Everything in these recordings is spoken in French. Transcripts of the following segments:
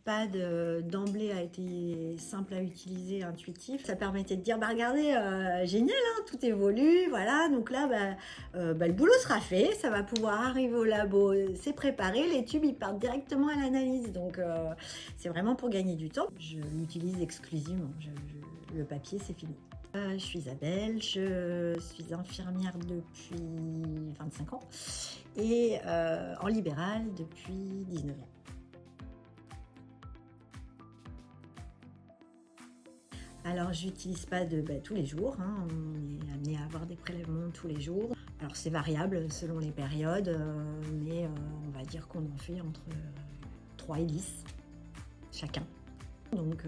pad d'emblée a été simple à utiliser, intuitif. Ça permettait de dire bah regardez, génial, hein, tout évolue, voilà. Donc là, le boulot sera fait, ça va pouvoir arriver au labo, c'est préparé, les tubes ils partent directement à l'analyse. Donc c'est vraiment pour gagner du temps. Je l'utilise exclusivement. Le papier, c'est fini. Je suis Isabelle, je suis infirmière depuis 25 ans et en libéral depuis 19 ans. Alors, j'utilise pas tous les jours, hein, on est amené à avoir des prélèvements tous les jours. Alors, c'est variable selon les périodes, mais on va dire qu'on en fait entre 3 et 10 chacun. Donc,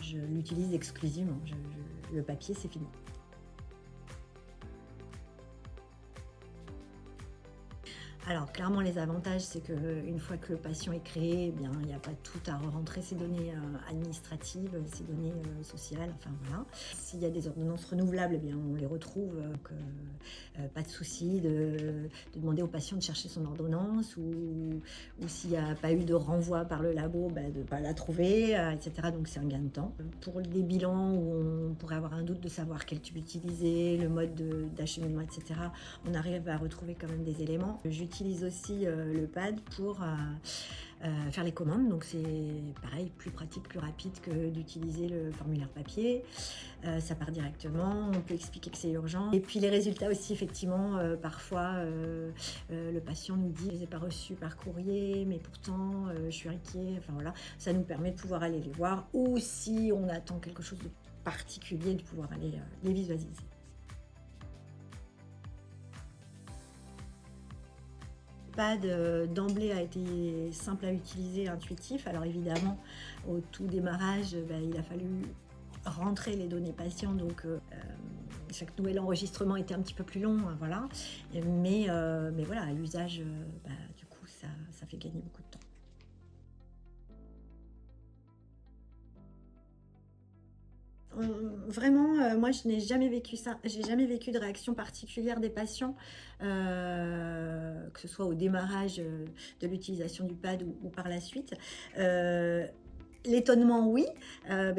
je l'utilise exclusivement. Le papier, c'est fini. Alors clairement les avantages c'est qu'une fois que le patient est créé, eh bien il n'y a pas tout à rentrer ses données administratives, ses données sociales, enfin voilà. S'il y a des ordonnances renouvelables, eh bien on les retrouve, pas de souci de demander au patient de chercher son ordonnance ou s'il n'y a pas eu de renvoi par le labo, de ne pas la trouver, etc. Donc c'est un gain de temps. Pour des bilans où on pourrait avoir un doute de savoir quel tube utiliser, le mode d'acheminement, etc., on arrive à retrouver quand même des éléments. J'utilise aussi le pad pour faire les commandes, donc c'est pareil, plus pratique, plus rapide que d'utiliser le formulaire papier. Ça part directement, on peut expliquer que c'est urgent. Et puis les résultats aussi, effectivement, parfois le patient nous dit « je les ai pas reçus par courrier, mais pourtant je suis inquiet », enfin voilà, ça nous permet de pouvoir aller les voir, ou si on attend quelque chose de particulier, de pouvoir aller les visualiser. Pad d'emblée a été simple à utiliser, intuitif. Alors évidemment, au tout démarrage, il a fallu rentrer les données patients, donc chaque nouvel enregistrement était un petit peu plus long, voilà. Mais voilà, à l'usage, du coup, ça fait gagner beaucoup de temps. Vraiment, moi je n'ai jamais vécu ça. J'ai jamais vécu de réaction particulière des patients, que ce soit au démarrage de l'utilisation du pad ou par la suite. L'étonnement, oui.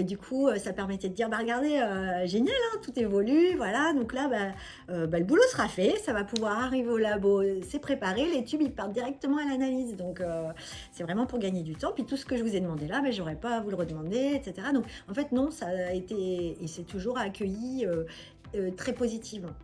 Du coup, ça permettait de dire bah regardez, génial, hein, tout évolue, voilà. Donc là, le boulot sera fait, ça va pouvoir arriver au labo, c'est préparé, les tubes ils partent directement à l'analyse. Donc c'est vraiment pour gagner du temps. Puis tout ce que je vous ai demandé là, j'aurais pas à vous le redemander, etc. Donc en fait non, ça a été et c'est toujours accueilli très positivement.